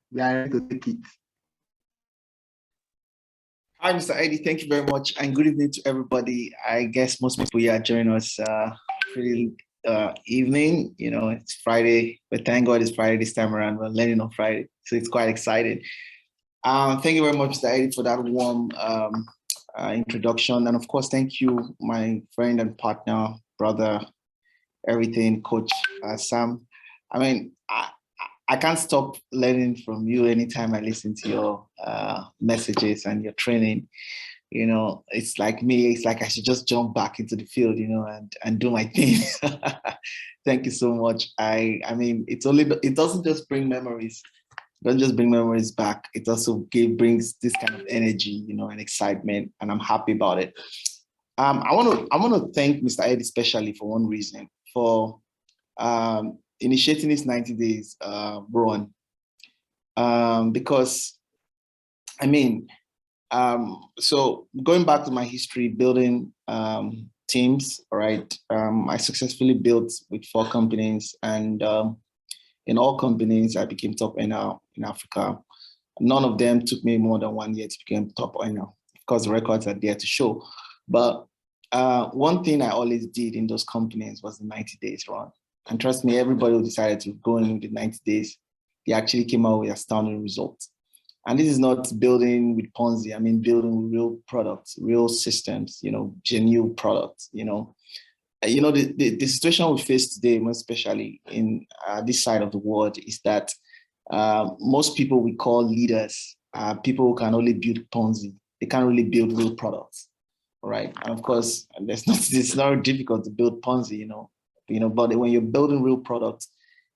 We are ready to take it. Hi, Mr. Eddie. Thank you very much, and good evening to everybody. I guess most people here join us pretty evening. You know, it's Friday, but thank God it's Friday this time around. We're learning on Friday, so it's quite exciting. Thank you very much, Mr. Eddie, for that warm introduction, and of course, thank you, my friend and partner, brother, everything, Coach Sam. I mean, I can't stop learning from you anytime I listen to your messages and your training. You know, it's like me, it's like I should just jump back into the field, you know, and do my thing. Thank you so much. I mean, it doesn't just bring memories, don't just bring memories back. It also brings this kind of energy, you know, and excitement, and I'm happy about it. I want to thank Mr. Ed especially for one reason, for initiating this 90 days run, because I mean, so going back to my history, building teams, all right, I successfully built with 4 companies, and in all companies, I became top earner in Africa. None of them took me more than 1 year to become top earner. Of course, the records are there to show. But one thing I always did in those companies was the 90 days run. And trust me, everybody who decided to go in with the 90 days, they actually came out with astounding results. And this is not building with Ponzi. I mean, building with real products, real systems, you know, genuine products, you know. You know, the situation we face today, most especially in this side of the world, is that most people we call leaders, people who can only build Ponzi. They can't really build real products, right? And of course, it's not difficult to build Ponzi, you know. But when you're building real products,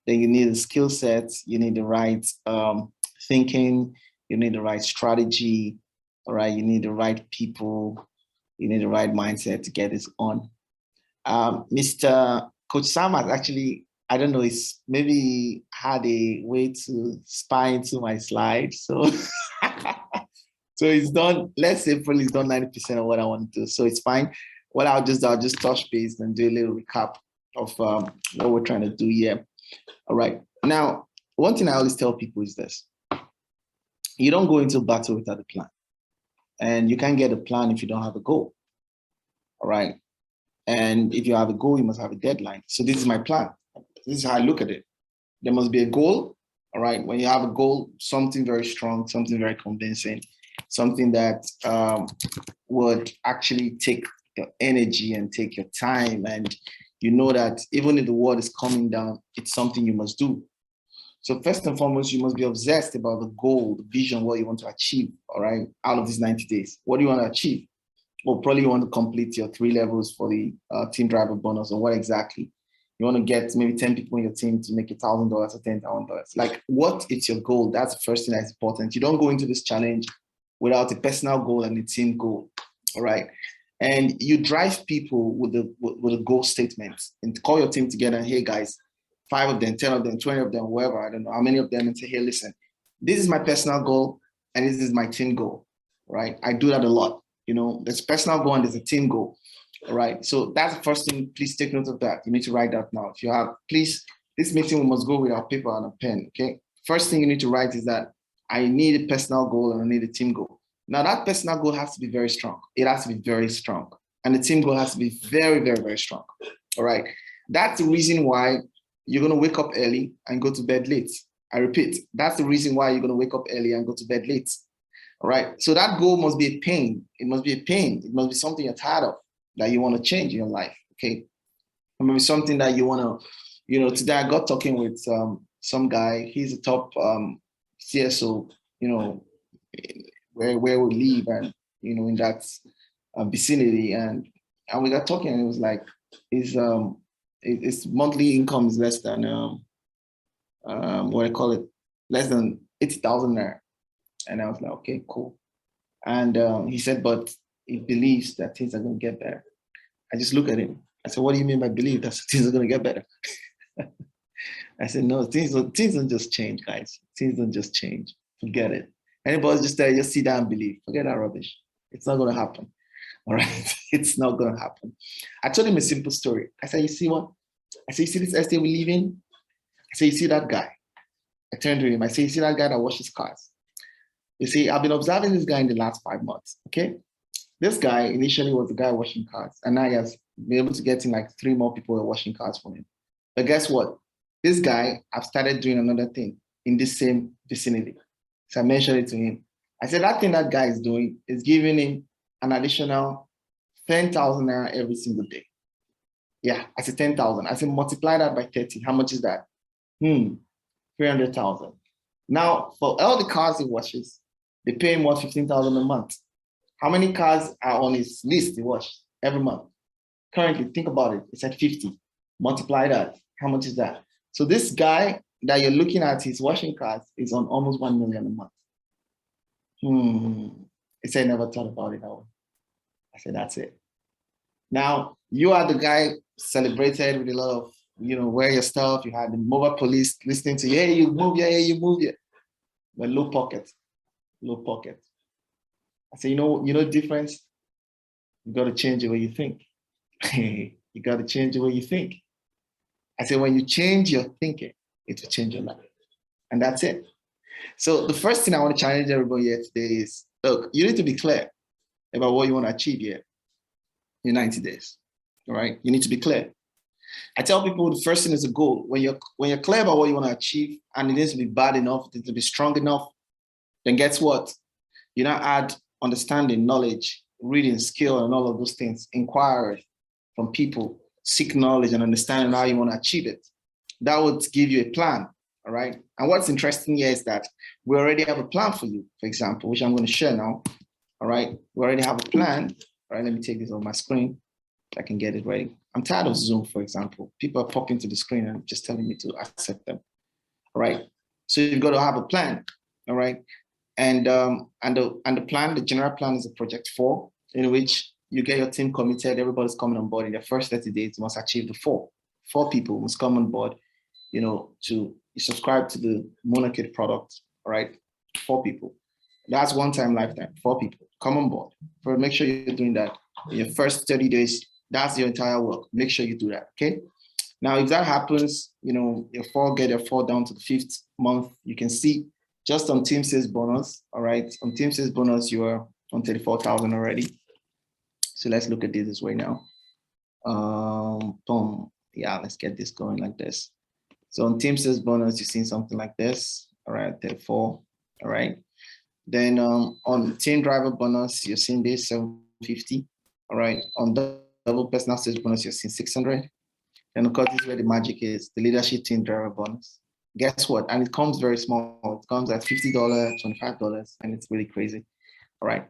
then you need the skill sets, you need the right thinking, you need the right strategy, all right? You need the right people, you need the right mindset to get this on. Mr. Coach Sam has actually, I don't know, it's maybe had a way to spy into my slides. So so he's done, let's say probably he's done 90% of what I want to do. So it's fine. What I'll just touch base and do a little recap of what we're trying to do here. All right. Now, one thing I always tell people is this. You don't go into battle without a plan. And you can't get a plan if you don't have a goal. All right. And if you have a goal, you must have a deadline. So this is my plan. This is how I look at it. There must be a goal. All right. When you have a goal, something very strong, something very convincing, something that would actually take your energy and take your time. And you know that even if the world is coming down, it's something you must do. So first and foremost, you must be obsessed about the goal, the vision, what you want to achieve, all right, out of these 90 days. What do you want to achieve? Well, probably you want to complete your 3 levels for the team driver bonus, or what exactly? You want to get maybe 10 people in your team to make $1,000 or $10,000. Like, what is your goal? That's the first thing that's important. You don't go into this challenge without a personal goal and a team goal, all right? And you drive people with a goal statement and call your team together and, hey, guys, 5 of them, 10 of them, 20 of them, whoever, I don't know how many of them, and say, hey, listen, this is my personal goal and this is my team goal, right? I do that a lot. You know, there's personal goal and there's a team goal, all right? So that's the first thing. Please take note of that. You need to write that now. If you have, please, this meeting we must go with our paper and a pen, okay? First thing you need to write is that I need a personal goal and I need a team goal. Now that personal goal has to be very strong. It has to be very strong. And the team goal has to be very, very, very strong, all right? That's the reason why you're going to wake up early and go to bed late. I repeat, that's the reason why you're going to wake up early and go to bed late. All right. So that goal must be a pain. It must be a pain. It must be something you're tired of that you want to change in your life. Okay. Or maybe something that you want to, you know, today I got talking with some guy. He's a top CSO, you know, where we live and, you know, in that vicinity. And we got talking and it was like, his monthly income is less than, what I call it, less than 80,000 naira. And I was like, okay, cool. And he said, but he believes that things are going to get better. I just look at him. I said, what do you mean by believe that things are going to get better? I said, no, things don't just change, guys. Things don't just change. Forget it. Anybody just there, just sit down and believe. Forget that rubbish. It's not going to happen. All right. It's not going to happen. I told him a simple story. I said, you see what? I said, you see this estate we live in? I said, you see that guy? I turned to him. I say, you see that guy that washes cars? You see, I've been observing this guy in the last 5 months. Okay. This guy initially was the guy washing cars, and now he has been able to get in like 3 more people who are washing cars for him. But guess what? This guy, I've started doing another thing in this same vicinity. So I mentioned it to him. I said, that thing that guy is doing is giving him an additional 10,000 naira every single day. Yeah, I said 10,000. I said, multiply that by 30. How much is that? 300,000. Now, for all the cars he washes, they pay him 15,000 a month. How many cars are on his list he washes every month? Currently, think about it. It's at 50. Multiply that. How much is that? So this guy that you're looking at, his washing cars, is on almost 1 million a month. He said, never thought about it that way. I said, that's it. Now, you are the guy celebrated with a lot of, wear your stuff. You had the mobile police listening to you. Hey, you move here, hey, you move here. But low pocket. I said, you know the difference? You got to change the way you think. You got to change the way you think. I said, when you change your thinking, it will change your life. And that's it. So the first thing I want to challenge everybody here today is, look, you need to be clear about what you want to achieve here in 90 days. All right? You need to be clear. I tell people the first thing is a goal. When you're clear about what you want to achieve, and it needs to be bad enough, it needs to be strong enough, then guess what? You now add understanding, knowledge, reading, skill, and all of those things. Inquire from people, seek knowledge and understanding how you want to achieve it. That would give you a plan, all right? And what's interesting here is that we already have a plan for you, for example, which I'm going to share now, all right? We already have a plan. All right, let me take this off my screen so I can get it ready. I'm tired of Zoom, for example. People are popping to the screen and just telling me to accept them, all right? So you've got to have a plan, all right? And the plan, the general plan is a project 4, in which you get your team committed, everybody's coming on board. In the first 30 days, you must achieve the 4. 4 people must come on board, to subscribe to the Monarchy product, all right? 4 people. That's one time lifetime, 4 people, come on board. Make sure you're doing that. In your first 30 days, that's your entire work. Make sure you do that, okay? Now, if that happens, your 4 get your 4 down to the 5th month, you can see just on team sales bonus, all right? On team sales bonus, you are on 34,000 already. So let's look at this way now. Boom. Yeah, let's get this going like this. So on team sales bonus, you're seeing something like this. All right, 34. All right. Then on team driver bonus, you're seeing this 750. All right. On double personal sales bonus, you're seeing 600. And of course, this is where the magic is, the leadership team driver bonus. Guess what? And it comes very small. It comes at $50, $25, and it's really crazy. All right.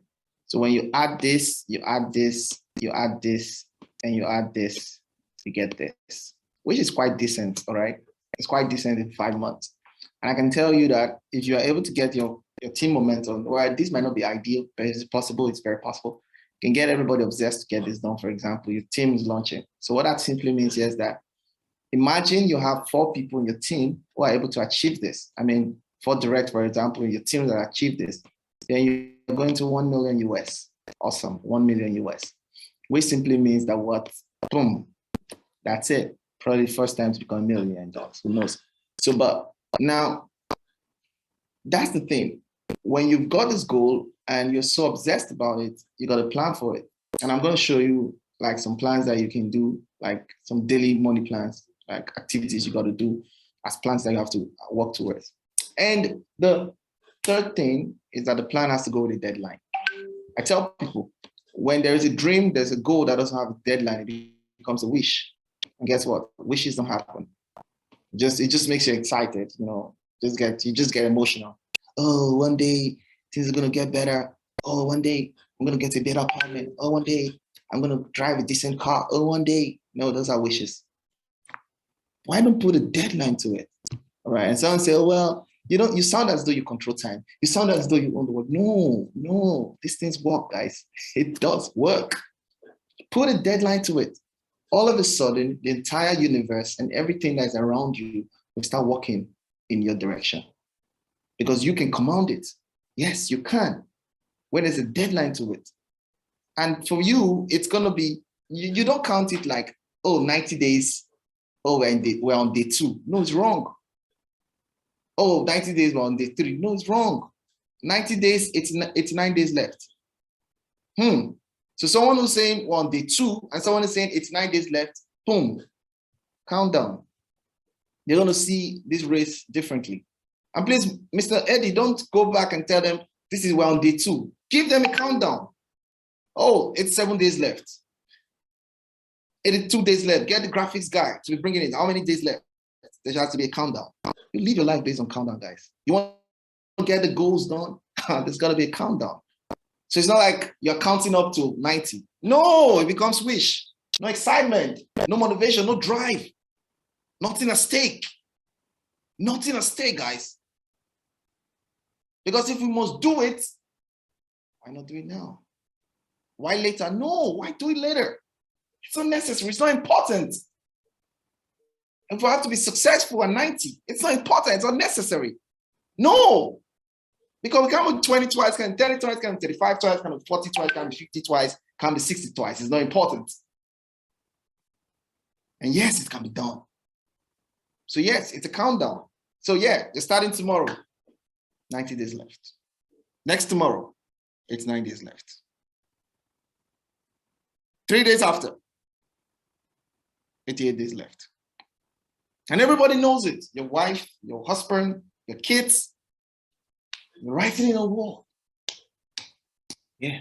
So when you add this, you add this, you add this, and you add this, you get this, which is quite decent. All right. It's quite decent in 5 months. And I can tell you that if you are able to get your team momentum, well, this might not be ideal, but it's possible. It's very possible. You can get everybody obsessed to get this done. For example, your team is launching. So what that simply means is that imagine you have 4 people in your team who are able to achieve this. I mean, 4 direct, for example, your team that achieve this, then you're going to 1 million US. Awesome, 1 million US. Which simply means that what? Boom, that's it. Probably the first time to become $1 million. Who knows? So, but now, that's the thing. When you've got this goal and you're so obsessed about it, you got a plan for it. And I'm going to show you like some plans that you can do, like some daily money plans, like activities you got to do as plans that you have to work towards. And the third thing is that the plan has to go with a deadline. I tell people, when there is a dream, there's a goal that doesn't have a deadline, it becomes a wish. And guess what? Wishes don't happen. It just makes you excited, you just get emotional. Oh, one day things are gonna get better. Oh, one day I'm gonna get a better apartment. Oh, one day I'm gonna drive a decent car. Oh, one day. No, those are wishes. Why don't put a deadline to it? All right. And someone say, oh, well, you sound as though you control time. You sound as though you own the world. No, these things work, guys. It does work. Put a deadline to it. All of a sudden, the entire universe and everything that is around you will start working in your direction because you can command it. Yes, you can. When there's a deadline to it. And for you, it's going to be, you don't count it like, oh, 90 days. Oh, we're on day 2. No, it's wrong. Oh, 90 days, we're on day 3. No, it's wrong. 90 days, it's 9 days left. So someone who's saying we're on day 2 and someone is saying it's 9 days left, boom, countdown. They're going to see this race differently. And please, Mr. Eddie, don't go back and tell them this is we're on day 2. Give them a countdown. Oh, it's 7 days left. 82 days left. Get the graphics guy to be bringing in how many days left. There has to be a countdown. You live your life based on countdown, guys. You want to get the goals done? There's got to be a countdown. So it's not like you're counting up to 90. No, it becomes wish. No excitement, no motivation, no drive. Nothing at stake. Nothing at stake, guys. Because if we must do it, why not do it now? Why later? No, why do it later? It's not necessary. It's not important. If we have to be successful at 90, it's not important. It's not necessary. No. Because we can't be 20 twice, can be 30 twice, can be 35 twice, can be 40 twice, can be 50 twice, can be 60 twice. It's not important. And yes, it can be done. So yes, it's a countdown. So yeah, you're starting tomorrow. 90 days left. Next tomorrow, it's 9 days left. 3 days after, 88 days left. And everybody knows it. Your wife, your husband, your kids. You're writing it on the wall. Yeah.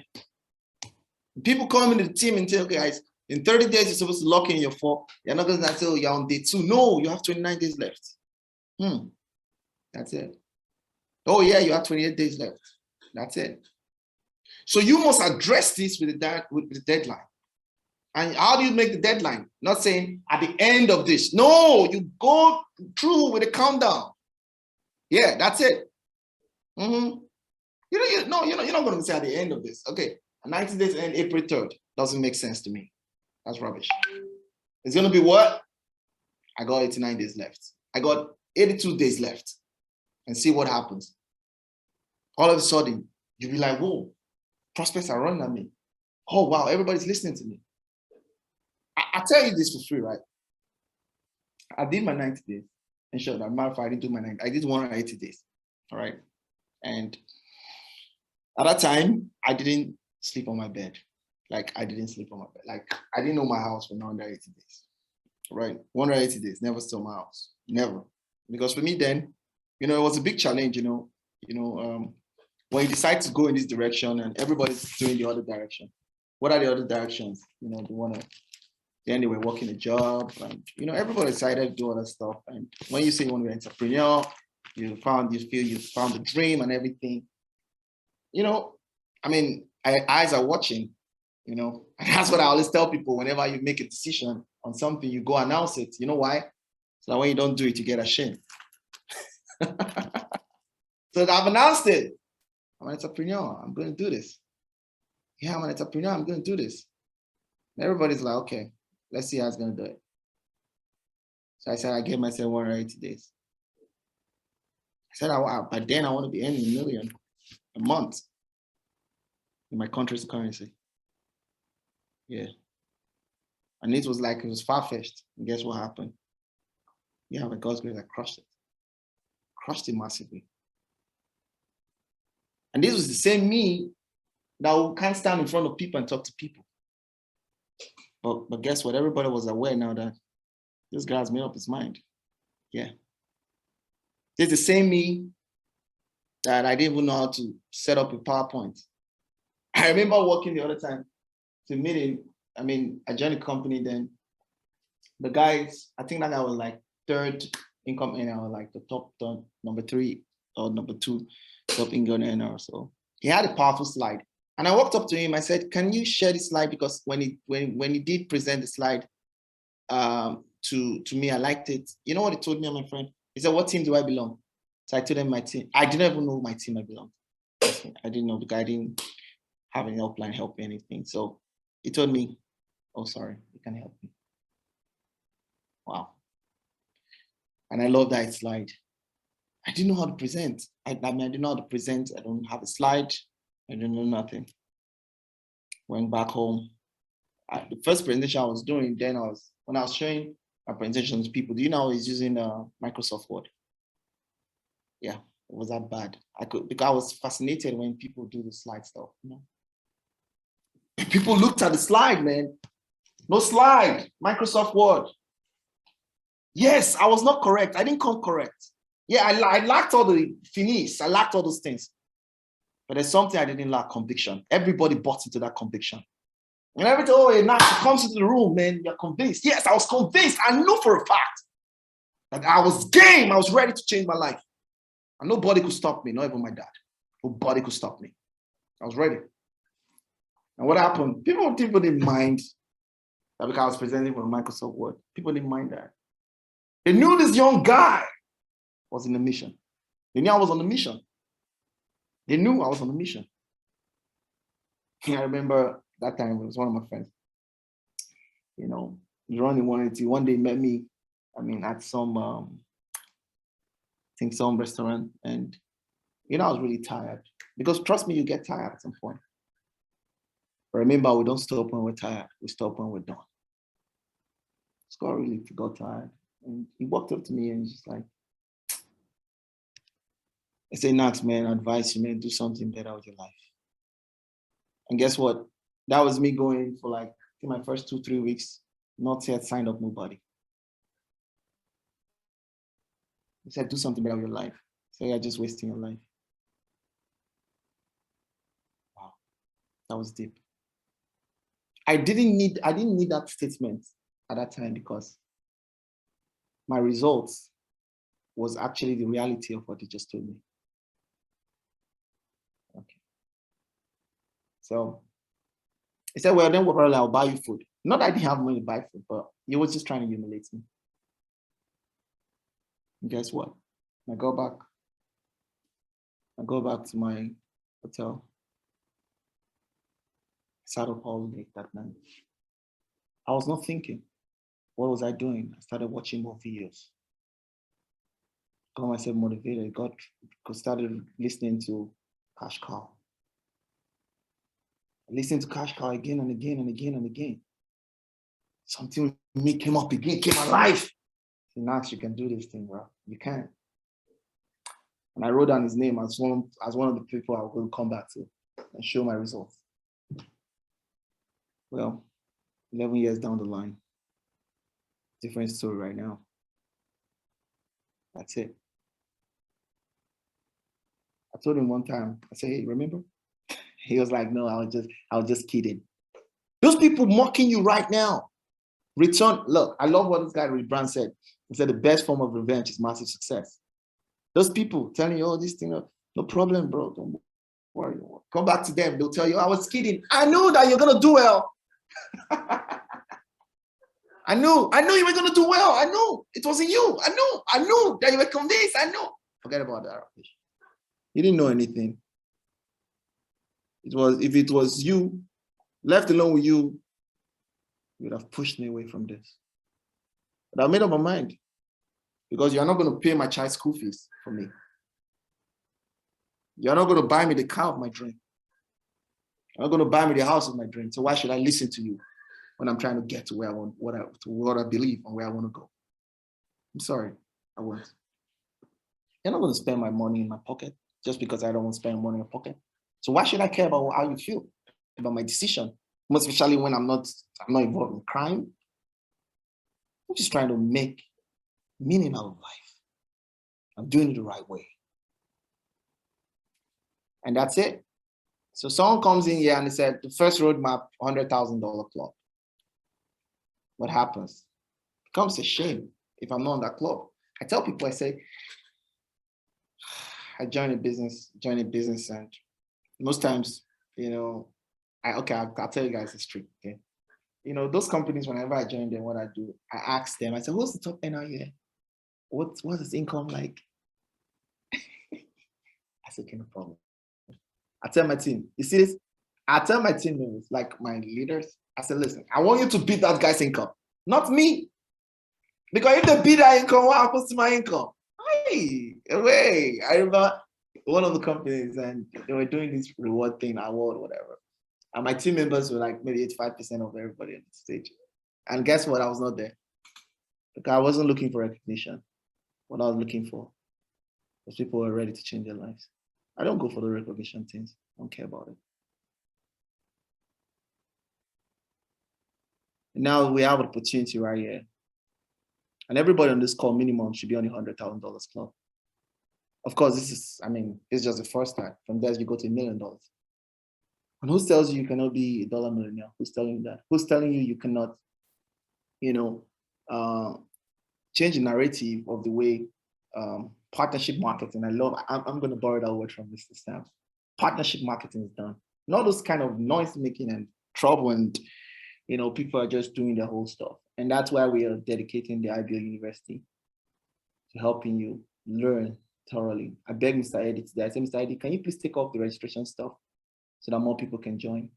People come into the team and say, okay, guys, in 30 days, you're supposed to lock in your 4. You're not going to say, oh, you're on day 2. No, you have 29 days left. That's it. Oh, yeah, you have 28 days left. That's it. So you must address this with the deadline. And how do you make the deadline? Not saying at the end of this. No, you go through with a countdown. Yeah, that's it. You're not going to say at the end of this. Okay, 90 days end April 3rd. Doesn't make sense to me. That's rubbish. It's going to be what? I got 89 days left. I got 82 days left. And see what happens. All of a sudden, you'll be like, whoa, prospects are running at me. Oh, wow, everybody's listening to me. I tell you this for free, right? I did my 90 days. And sure, that matter of fact, I didn't do my 90. I did 180 days. All right. And at that time, I didn't sleep on my bed. Like, I didn't sleep on my bed. Like, I didn't know my house for 180 days. Right? 180 days, never stole my house. Never. Because for me then, it was a big challenge, when you decide to go in this direction and everybody's doing the other direction. What are the other directions? Then they were working a job and, everybody decided to do other stuff. And when you say you want to be an entrepreneur, you feel you found the dream and everything. Eyes are watching, and that's what I always tell people. Whenever you make a decision on something, you go announce it. You know why? So that when you don't do it, you get ashamed. So I've announced it. I'm an entrepreneur. I'm going to do this. Yeah, I'm an entrepreneur. I'm going to do this. And everybody's like, okay, let's see how it's going to do it. So I said, I gave myself 180 days. I said, by then I want to be earning $1 million a month in my country's currency. Yeah. And it was far-fetched. And guess what happened? Yeah, by God's grace, I crushed it. Crushed it massively. And this was the same me that can't stand in front of people and talk to people. But guess what? Everybody was aware now that this guy's made up his mind. Yeah. It's the same me that I didn't even know how to set up a PowerPoint. I remember working the other time to a meeting. I joined a company then. The guys, I think that guy was like 3rd income earner, or like the top number 3 or number 2 top income earner. So he had a powerful slide. And I walked up to him. I said, can you share this slide? Because when he did present the slide to me, I liked it. You know what he told me, my friend? He said, what team do I belong? So I told him my team. I didn't even know my team I belonged. I didn't know because I didn't have any helpline help me anything. So he told me, oh, sorry, you can help me. Wow. And I love that slide. I didn't know how to present. I didn't know how to present. I don't have a slide. I didn't know nothing. Went back home. The first presentation I was doing then when I was showing my presentation to people, do you know I was using Microsoft Word? Yeah, it was that bad. Because I was fascinated when people do the slide stuff. You know? People looked at the slide, man. No slide, Microsoft Word. Yes, I was not correct. I didn't come correct. Yeah, I lacked all the finis. I lacked all those things. But there's something I didn't lack: conviction. Everybody bought into that conviction. And every time, oh, Enaks comes into the room, man, you're convinced. Yes, I was convinced. I knew for a fact that I was game. I was ready to change my life. And nobody could stop me, not even my dad. Nobody could stop me. I was ready. And what happened? People didn't mind that because I was presenting for Microsoft Word. People didn't mind that. They knew this young guy was in a mission. They knew I was on a mission. They knew I was on a mission. I remember that time, it was one of my friends. You know, running 180. One day he met me, at some, I think some restaurant. And, I was really tired. Because trust me, you get tired at some point. But remember, we don't stop when we're tired. We stop when we're done. Scott really got tired. And he walked up to me and he's just like, I say, Enaks, man, I advise you, man, do something better with your life. And guess what? That was me going for like my first 2-3 weeks, not yet signed up nobody. He said, do something better with your life. So you're just wasting your life. Wow, that was deep. I didn't need that statement at that time because my results was actually the reality of what he just told me. Okay. So he said, well, then I'll buy you food. Not that I didn't have money to buy food, but he was just trying to humiliate me. And guess what? I go back to my hotel. I sat up all late that night. I was not thinking. What was I doing? I started watching more videos. Got myself motivated. Started listening to Cash Cow. Listening to Cash Cow again and again and again and again. Something in me came up again, came alive. Enaks, you can do this thing, bro. You can. And I wrote down his name as one of the people I will come back to and show my results. Well, 11 years down the line, different story right now. That's it. I told him one time, I said, hey, remember? He was like, no, I was just kidding. Those people mocking you right now. Return, look, I love what this guy Brand said. He said the best form of revenge is massive success. Those people telling you, oh, this thing, no problem, bro. Don't worry. Come back to them. They'll tell you, I was kidding. I knew that you're gonna do well. I knew you were gonna do well. I knew it wasn't you. I knew that you were convinced. I knew. Forget about that. You didn't know anything. If it was you, left alone with you, you would have pushed me away from this. But I made up my mind because you're not going to pay my child's school fees for me. You're not going to buy me the car of my dream. You're not going to buy me the house of my dream. So why should I listen to you when I'm trying to get to where I want, what I believe and where I want to go? I'm sorry, I won't. You're not going to spend my money in my pocket just because I don't want to spend money in my pocket. So why should I care about how you feel about my decision? Most especially when I'm not involved in crime. I'm just trying to make meaning out of life. I'm doing it the right way. And that's it. So someone comes in here and they said, the first roadmap, $100,000 club. What happens? It becomes a shame if I'm not in that club. I tell people, I say, I join a business, and most times, I'll tell you guys the truth, okay? Those companies, whenever I join them, what I do, I ask them, I say, what's the top earner here? What's his income like? I said, okay, no problem. I tell my team, you see this? I tell my team members, like my leaders, I said, listen, I want you to beat that guy's income, not me. Because if they beat that income, what happens to my income? Hey, away. I remember one of the companies and they were doing this reward thing, award, whatever. And my team members were like maybe 85% of everybody on the stage. And guess what? I was not there. Because I wasn't looking for recognition. What I was looking for Those people are ready to change their lives. I don't go for the recognition things. I don't care about it. And now we have an opportunity right here. And everybody on this call minimum should be on the $100,000 club. Of course, this is, I mean, it's just the first time. From there, you go to $1 million. And who tells you cannot be a dollar millionaire? Who's telling you that? Who's telling you you cannot, you know, change the narrative of the way partnership marketing, I'm going to borrow that word from Mr. Sam. Partnership marketing is done. Not those kind of noise making and trouble and, you know, people are just doing their whole stuff. And that's why we are dedicating the IBO University to helping you learn thoroughly. I beg Mr. Eddie today, I said, Mr. Eddie, can you please take off the registration stuff so that more people can join?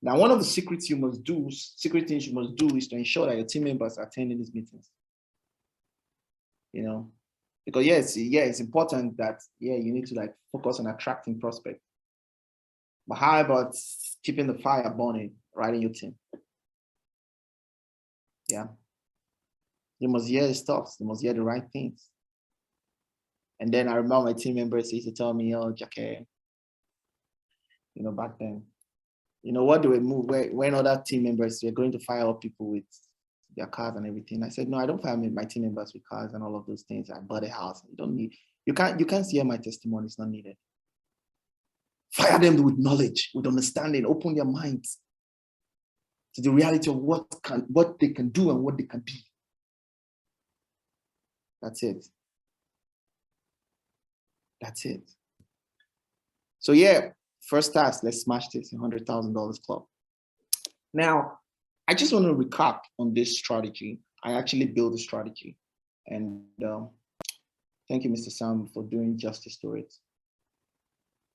Now, one of the secret things you must do is to ensure that your team members are attending these meetings. You know, because it's important that, you need to like focus on attracting prospects. But how about keeping the fire burning right in your team? Yeah. You must hear the stuff. You must hear the right things. And then I remember my team members used to tell me, oh, Jackie, you know, back then, you know, what do we move? When other team members were going to fire up people with their cars and everything. I said, no, I don't fire my team members with cars and all of those things. I bought a house. You don't need, you can't hear my testimony. It's not needed. Fire them with knowledge, with understanding, open their minds to the reality of what they can do and what they can be. That's it. That's it. So yeah, first task, let's smash this $100,000 club. Now, I just want to recap on this strategy. I actually built a strategy, and thank you, Mr. Sam, for doing justice to it.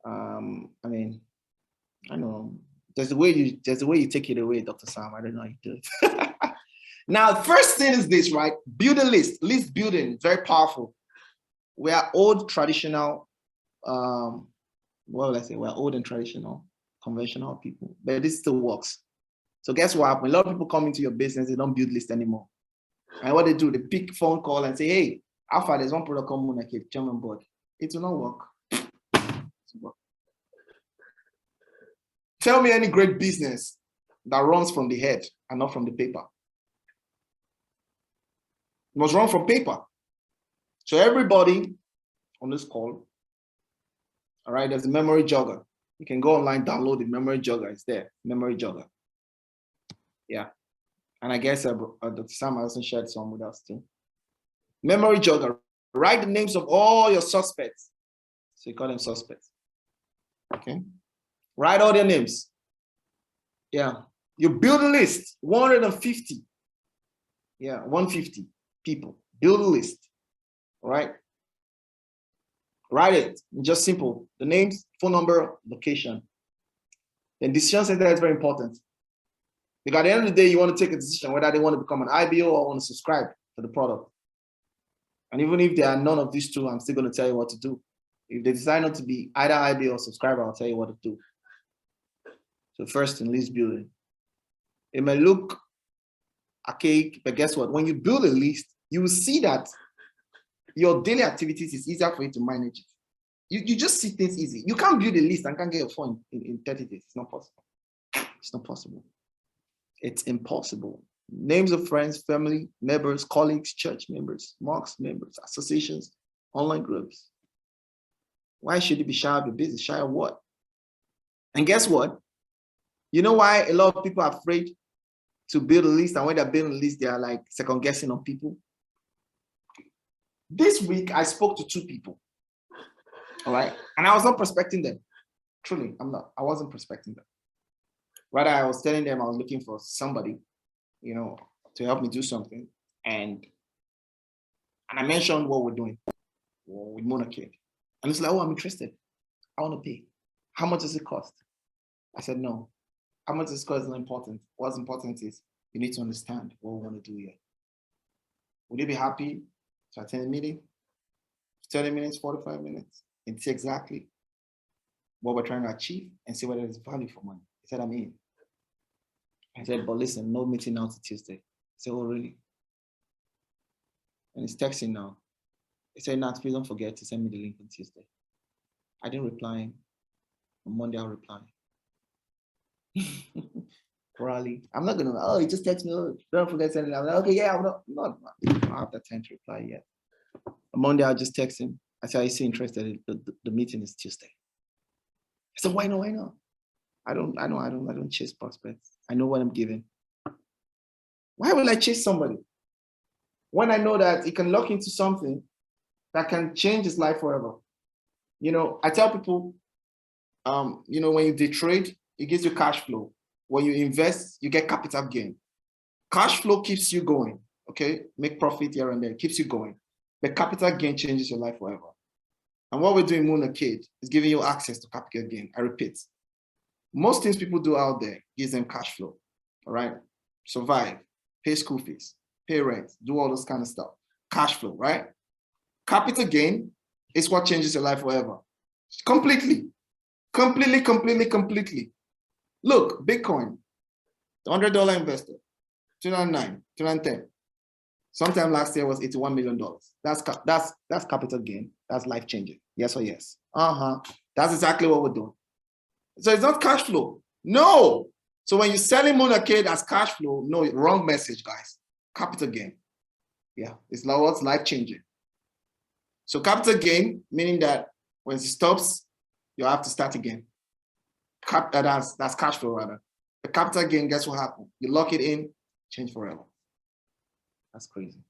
I mean, I know there's a way you take it away, Dr. Sam. I don't know how you do it. Now, the first thing is this, right? Build a list. List building, very powerful. We are old, traditional. What will I say? We're old and traditional, conventional people, but this still works. So guess what? When a lot of people come into your business, they don't build lists anymore. And what they do, they pick phone call and say, hey, Alpha, there's one product common like a German board. It will not work. Tell me any great business that runs from the head and not from the paper. It must run from paper. So everybody on this call, all right, there's a memory jogger. You can go online, download the memory jogger. It's there, memory jogger. Yeah. And I guess Dr. Sam hasn't shared some with us too. Memory jogger. Write the names of all your suspects. So you call them suspects. Okay. Write all their names. Yeah. You build a list, 150. Yeah, 150 people. Build a list. All right. Write it. Just simple. The names, phone number, location. Then decision center is very important. Because at the end of the day, you want to take a decision whether they want to become an IBO or want to subscribe to the product. And even if there are none of these two, I'm still going to tell you what to do. If they decide not to be either IBO or subscriber, I'll tell you what to do. So first in list building. It may look archaic, but guess what? When you build a list, you will see that your daily activities is easier for you to manage it. You just see things easy. You can't build a list and can't get your phone in 30 days. It's not possible. It's not possible. It's impossible. Names of friends, family, neighbors, colleagues, church members, mosque members, associations, online groups. Why should you be shy of your business? Shy of what? And guess what? You know why a lot of people are afraid to build a list, and when they're building a list, they are like second guessing on people? This week, I spoke to 2 people, all right? And I was not prospecting them. Truly, I wasn't prospecting them. Rather, I was telling them I was looking for somebody, you know, to help me do something. And I mentioned what we're doing with Monarcade. And it's like, oh, I'm interested. I want to pay. How much does it cost? I said, no. How much does it cost is not important. What's important is you need to understand what we want to do here. Would you be happy to attend a meeting? 30 minutes, 45 minutes. It's exactly what we're trying to achieve and see whether there's value for money. He said, I'm in. I said, but listen, no meeting now till Tuesday. He said, oh, really? And he's texting now. He said, Nat, please don't forget to send me the link on Tuesday. I didn't reply him. On Monday, I'll reply. Probably. I'm not gonna, oh, he just text me, oh, don't forget to send it. I'm like, okay, yeah, I don't have that time to reply yet. On Monday, I'll just text him. I said, is he interested? The meeting is Tuesday. I said, why not? Why not? I don't chase prospects. I know what I'm giving. Why would I chase somebody when I know that he can lock into something that can change his life forever? You know, I tell people, you know, when you day trade, it gives you cash flow. When you invest, you get capital gain. Cash flow keeps you going, okay? Make profit here and there, keeps you going. But capital gain changes your life forever. And what we're doing Moon Arcade is giving you access to capital gain. I repeat, most things people do out there gives them cash flow, all right? Survive, pay school fees, pay rent, do all this kind of stuff. Cash flow, right? Capital gain is what changes your life forever. Completely. Look, Bitcoin, the $100 investor, 2009, 2010. Sometime last year was $81 million. That's capital gain. That's life changing. Yes or yes? That's exactly what we're doing. So it's not cash flow. No. So when you're selling Moon Arcade as cash flow, no, wrong message, guys. Capital gain. Yeah, it's what's life changing. So capital gain, meaning that when it stops, you have to start again. That's cash flow rather. The capital gain, guess what happened? You lock it in, change forever. That's crazy.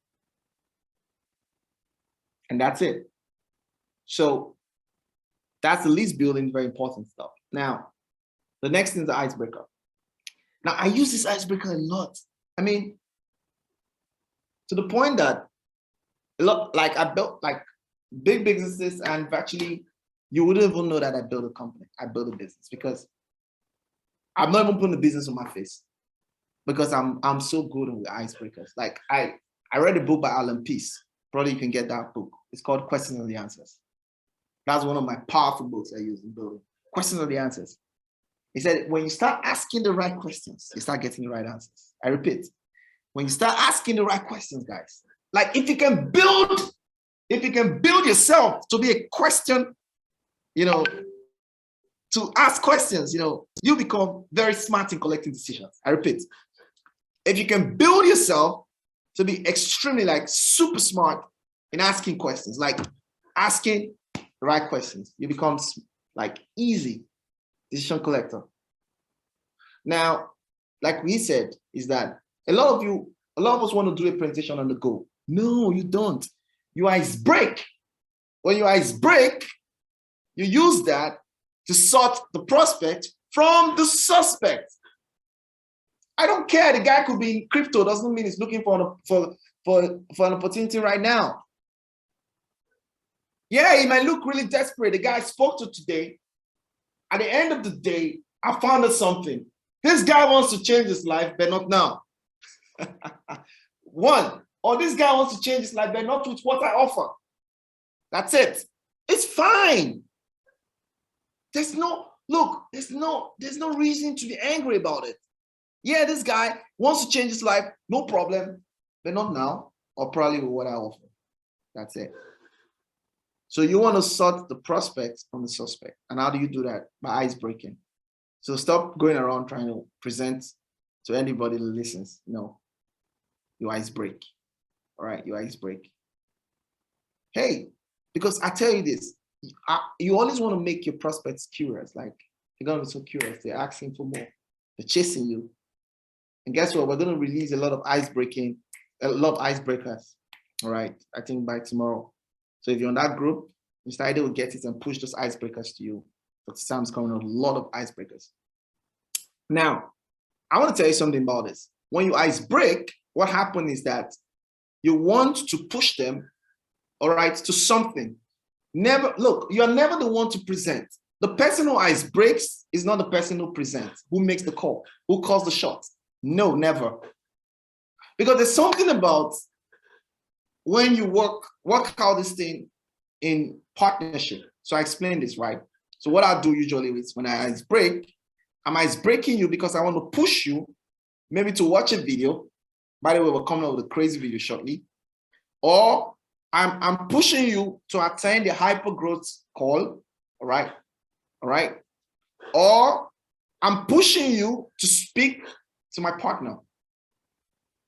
And that's it. So that's the list building, very important stuff. Now, the next thing is the icebreaker. Now, I use this icebreaker a lot. I mean, to the point that a lot, like I built like big businesses, and virtually you wouldn't even know that I built a company. I built a business because I'm not even putting the business on my face because I'm so good with icebreakers. Like I read a book by Alan Peace. Probably you can get that book. It's called Questions and the Answers. That's one of my powerful books I use in building. Questions and the Answers. He said, when you start asking the right questions, you start getting the right answers. I repeat, when you start asking the right questions, guys, like if you can build yourself to be a question, you know, to ask questions, you know, you become very smart in collecting decisions. I repeat, if you can build yourself to be extremely like super smart in asking questions, like asking the right questions, you become like easy decision collector. Now, like we said, is that a lot of us want to do a presentation on the go. No, you don't. You ice break. When you ice break, you use that to sort the prospect from the suspect. I don't care. The guy could be in crypto. Doesn't mean he's looking for an opportunity right now. Yeah, he might look really desperate. The guy I spoke to today, at the end of the day, I found out something. This guy wants to change his life, but not now. One, or this guy wants to change his life, but not with what I offer. That's it. It's fine. There's no reason to be angry about it. Yeah, this guy wants to change his life, no problem, but not now, or probably with what I offer. That's it. So you want to sort the prospect from the suspect. And how do you do that? By ice breaking. So stop going around trying to present to anybody that listens. No, you ice break. All right, you ice break. Hey, because I tell you this, you always want to make your prospects curious. Like, they're going to be so curious. They're asking for more. They're chasing you. And guess what? We're going to release a lot of icebreakers. All right, I think by tomorrow. So if you're on that group, Mr. Ide will get it and push those icebreakers to you. But Sam's coming with a lot of icebreakers. Now, I want to tell you something about this. When you ice break, what happens is that you want to push them, all right, to something. Never, look, you're never the one to present. The person who ice breaks is not the person who presents, who makes the call, who calls the shot. No, never. Because there's something about when you work out this thing in partnership. So I explained this, right? So what I do usually is when I ice break, I'm ice breaking you because I want to push you maybe to watch a video. By the way, we're coming up with a crazy video shortly. Or I'm pushing you to attend the hyper growth call, all right? All right. Or I'm pushing you to speak to my partner.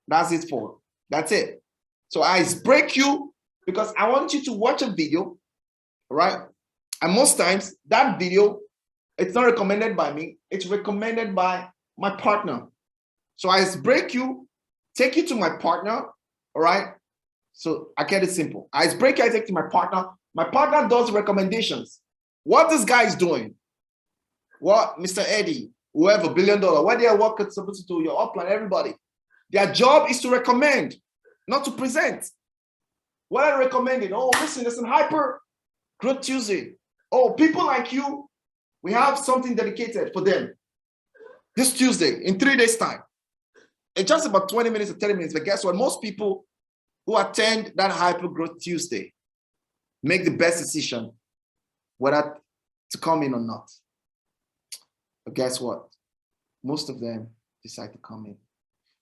That's it for. That's it. So I break you because I want you to watch a video, right? And most times that video, it's not recommended by me, it's recommended by my partner. So I break you, take you to my partner, all right? So I get it simple. I break you, I take to my partner. My partner does recommendations. What this guy is doing, what Mr. Eddie, whoever, $1 billion, what they are working supposed to do, your upline, everybody. Their job is to recommend, not to present. What are recommending? Oh, listen, there's an hyper growth Tuesday. Oh, people like you, we have something dedicated for them this Tuesday in 3 days' time. It's just about 20 minutes or 30 minutes. But guess what? Most people who attend that hyper growth Tuesday make the best decision whether to come in or not. But guess what? Most of them decide to come in.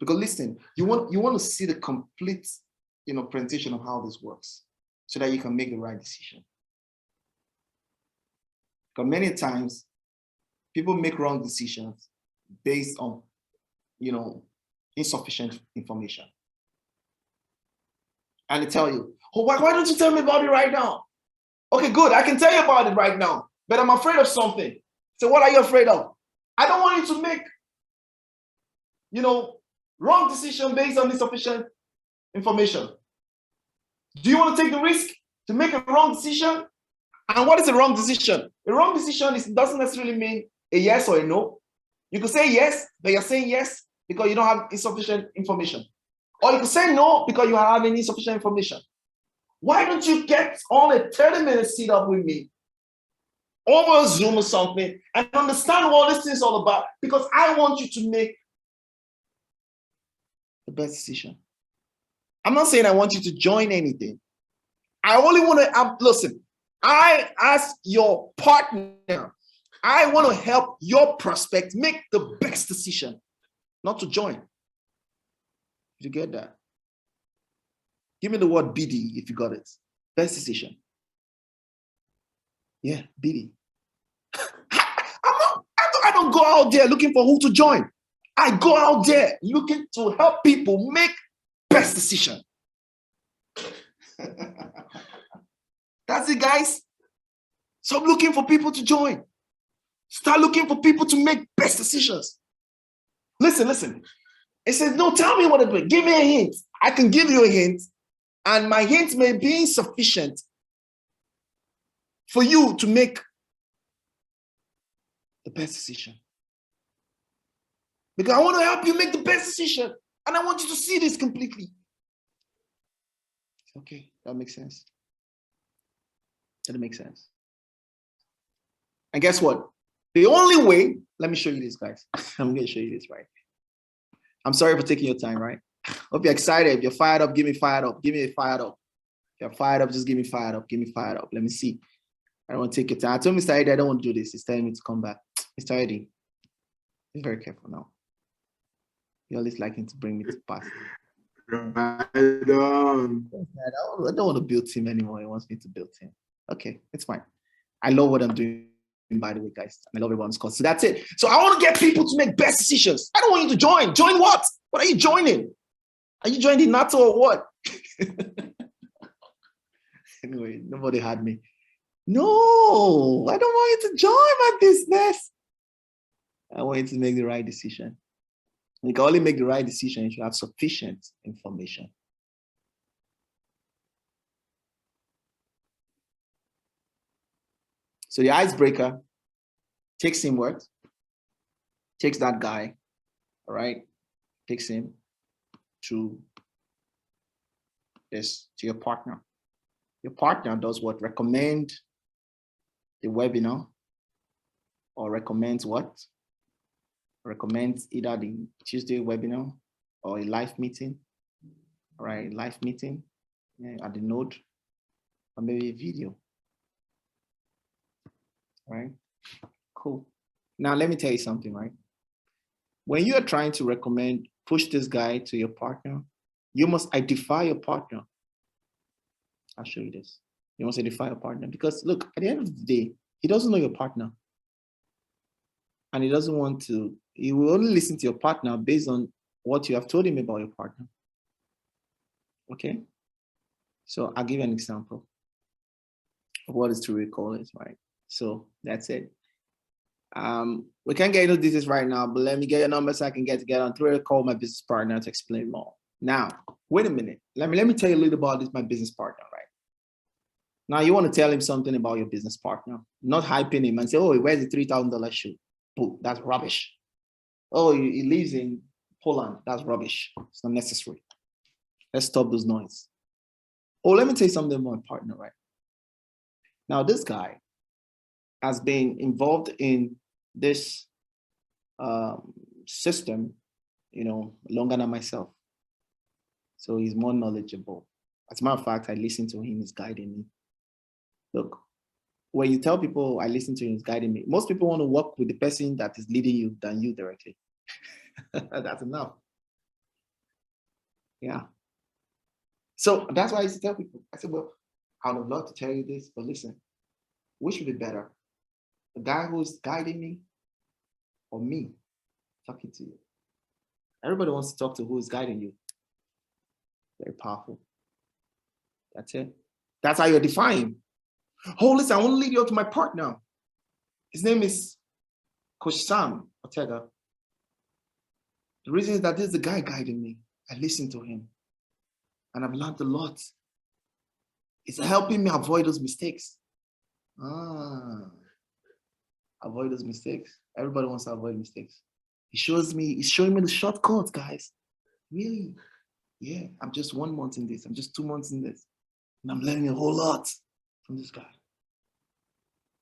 Because listen, you want to see the complete, presentation of how this works so that you can make the right decision. Because many times people make wrong decisions based on, insufficient information. And they tell you, oh, why don't you tell me about it right now? Okay, good, I can tell you about it right now, but I'm afraid of something. So what are you afraid of? I don't want you to make, wrong decision based on insufficient information. Do you want to take the risk to make a wrong decision? And what is a wrong decision? A wrong decision doesn't necessarily mean a yes or a no. You could say yes, but you're saying yes because you don't have insufficient information. Or you could say no because you are having insufficient information. Why don't you get on a 30-minute sit-up with me over Zoom or something and understand what this thing is all about? Because I want you to make the best decision. I'm not saying I want you to join anything. I only want to, listen, I, as your partner, I want to help your prospect make the best decision, not to join. Did you get that? Give me the word BD if you got it. Best decision. Yeah, BD. I don't go out there looking for who to join. I go out there looking to help people make best decision. That's it, guys. Stop looking for people to join. Start looking for people to make best decisions. Listen. It says, no, tell me what to do. Give me a hint. I can give you a hint, and my hint may be insufficient for you to make the best decision. Because I want to help you make the best decision, and I want you to see this completely. Okay, that makes sense. That makes sense. And guess what? The only way, let me show you this, guys. I'm going to show you this, right? I'm sorry for taking your time, right? Hope you're excited. If you're fired up, give me fired up. Give me a fired up. If you're fired up, just give me fired up. Give me fired up. Let me see. I don't want to take your time. I told Mr. Eddie I don't want to do this. He's telling me to come back. Mr. Eddie, be very careful now. You're always liking to bring me to pass. I don't want to build him anymore. He wants me to build him. Okay, it's fine. I love what I'm doing, by the way, guys. I love everyone's cause. So that's it. So I want to get people to make best decisions. I don't want you to join. Join what? What are you joining? Are you joining NATO or what? Anyway, nobody had me. No, I don't want you to join my business. I want you to make the right decision. You can only make the right decision if you have sufficient information. So the icebreaker takes him what? Takes that guy, all right? Takes him to your partner. Your partner does what? Recommend the webinar, or recommends what? Recommends either the Tuesday webinar or a live meeting, all right? Live meeting at the node, or maybe a video. Right? Cool. Now, let me tell you something, right? When you are trying to push this guy to your partner, you must identify your partner. I'll show you this. You want to define a partner? Because look, at the end of the day, he doesn't know your partner. And he doesn't want to, he will only listen to your partner based on what you have told him about your partner. Okay? So I'll give you an example of what is three-way call is, right? So that's it. We can't get into this right now, but let me get your number so I can get on three-way call my business partner to explain more. Now, wait a minute. Let me tell you a little about this, my business partner, right? Now you want to tell him something about your business partner, not hyping him and say, oh, he wears a $3,000 shoe. Boo, that's rubbish. Oh, he lives in Poland. That's rubbish. It's not necessary. Let's stop those noise. Oh, let me tell you something about my partner, right? Now, this guy has been involved in this system, longer than myself. So he's more knowledgeable. As a matter of fact, I listen to him, he's guiding me. Look, when you tell people I listen to him, he's guiding me, most people want to work with the person that is leading you than you directly. That's enough. Yeah. So that's why I used to tell people, I said, well, I would love to tell you this, but listen, which would be better? The guy who's guiding me or me talking to you? Everybody wants to talk to who is guiding you. Very powerful. That's it. That's how you're defined. Oh, listen, I want to lead you to my partner. His name is Coach Sam Ortega. The reason is that this is the guy guiding me. I listen to him. And I've learned a lot. It's helping me avoid those mistakes. Avoid those mistakes. Everybody wants to avoid mistakes. He's showing me the shortcuts, guys. Really? Yeah, I'm just 1 month in this. I'm just 2 months in this. And I'm learning a whole lot from this guy.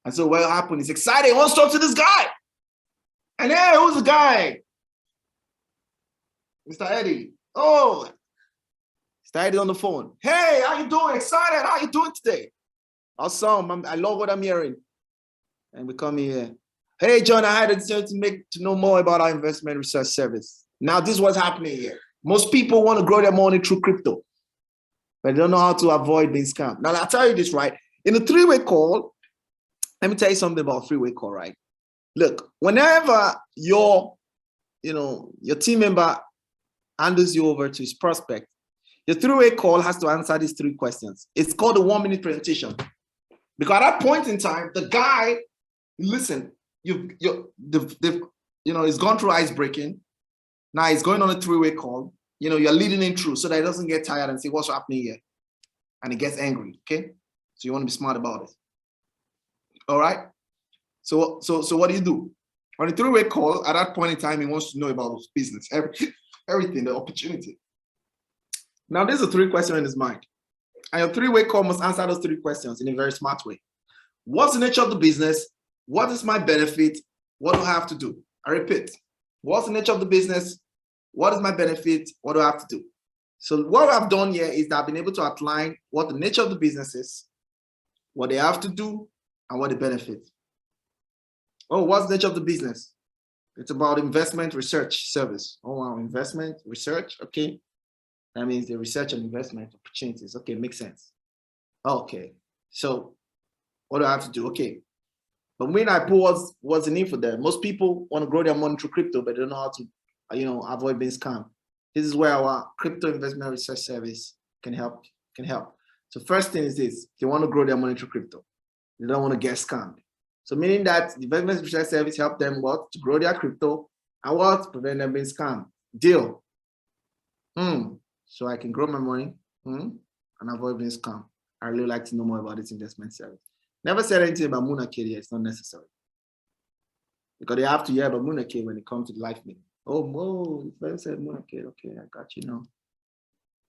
And so what happened? He's excited. He wants to talk to this guy. And hey, who's the guy? Mr. Eddie. Oh, Mr. Eddie on the phone. Hey, how you doing? Excited. How you doing today? Awesome. I love what I'm hearing. And we come here. Hey, John, I had a chance to know more about our investment research service. Now, this is what's happening here. Most people want to grow their money through crypto, but they don't know how to avoid being scammed. Now, I'll tell you this, right? In a three-way call, let me tell you something about three-way call, right? Look, whenever your team member handles you over to his prospect, your three-way call has to answer these 3 questions. It's called a 1-minute presentation. Because at that point in time, the guy, listen, he's gone through ice breaking. Now he's going on a three-way call. You're leading him through so that he doesn't get tired and say, what's happening here? And he gets angry, okay? So you want to be smart about it. All right? So what do? On a three-way call, at that point in time, he wants to know about his business, everything, the opportunity. Now, there's a 3 questions in his mind. And your three-way call must answer those 3 questions in a very smart way. What's the nature of the business? What is my benefit? What do I have to do? I repeat, what's the nature of the business? What is my benefit? What do I have to do? So what I've done here is that I've been able to outline what the nature of the business is, what they have to do, and what the benefit. Oh, what's the nature of the business? It's about investment research service. Oh, wow, investment research. Okay. That means the research and investment opportunities. Okay, makes sense. Okay. So what do I have to do? Okay. But when I put what's the need for them, most people want to grow their money through crypto, but they don't know how to, avoid being scammed. This is where our crypto investment research service can help. So first thing is this: they want to grow their money through crypto. They don't want to get scammed. So meaning that the investment research service help them what? To grow their crypto and what? Prevent them being scammed. Deal. So I can grow my money and avoid being scammed. I really like to know more about this investment service. Never said anything about Moonake yet. It's not necessary. Because they have to hear about Moonake when it comes to the life meeting. Oh, Mo, it's said Moonake. Okay, I got you now.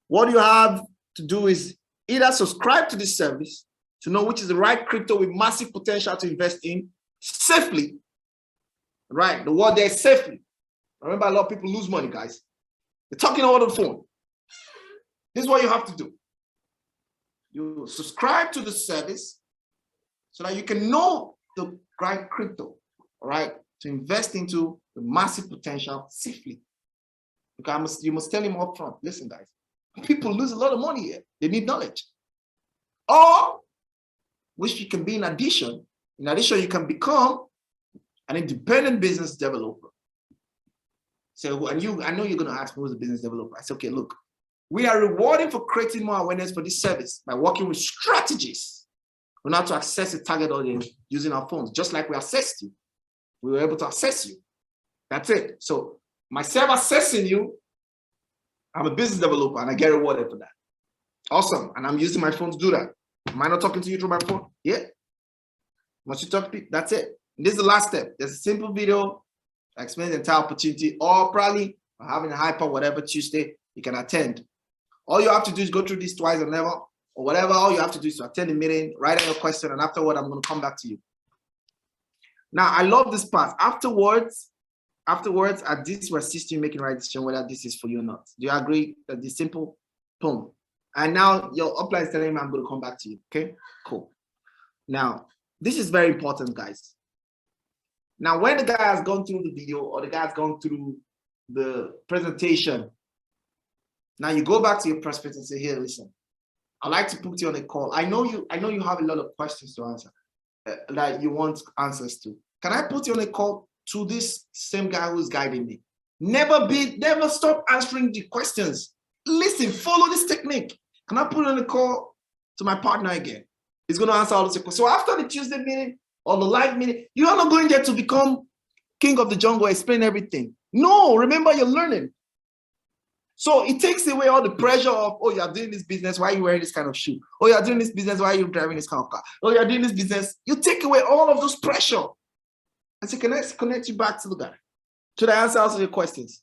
What you have to do is either subscribe to this service to know which is the right crypto with massive potential to invest in safely. Right, the word there is safely. Remember, a lot of people lose money, guys. They're talking over the phone. This is what you have to do. You subscribe to the service so that you can know the right crypto, all right, to invest into the massive potential safely. Because you must tell him up front, listen, guys, people lose a lot of money here. They need knowledge. or which you can be in addition. In addition, you can become an independent business developer. So, and I know you're going to ask me who's a business developer. I said, okay, look, we are rewarding for creating more awareness for this service by working with strategies on how to access the target audience using our phones, just like we assessed you. We were able to assess you. That's it. So myself assessing you, I'm a business developer and I get rewarded for that. Awesome. And I'm using my phone to do that. Am I not talking to you through my phone? Yeah. Once you talk to people, that's it. And this is the last step. There's a simple video that explains the entire opportunity, or probably having a hyper whatever Tuesday you can attend. All you have to do is go through this twice or never, or whatever. All you have to do is to attend the meeting, write down your question, and afterward, I'm going to come back to you. Now, I love this part. Afterwards, at this will assist you in making the right decision whether this is for you or not. Do you agree that this simple? Boom. And now your upline is telling me I'm going to come back to you. Okay, cool. Now, this is very important, guys. Now, when the guy has gone through the video or the guy has gone through the presentation, now you go back to your prospect and say, here, listen, I'd like to put you on a call. I know you have a lot of questions to answer that you want answers to. Can I put you on a call to this same guy who's guiding me? Never stop answering the questions. Listen, follow this technique. Can I put you on a call to my partner again? He's going to answer all the questions. So after the Tuesday meeting or the live meeting, you are not going there to become king of the jungle, explain everything. No, remember you're learning. So it takes away all the pressure of, oh, you're doing this business, why are you wearing this kind of shoe? Oh, you're doing this business, why are you driving this kind of car? Oh, you're doing this business. You take away all of those pressure. And so connect you back to the guy. To the answer also your questions.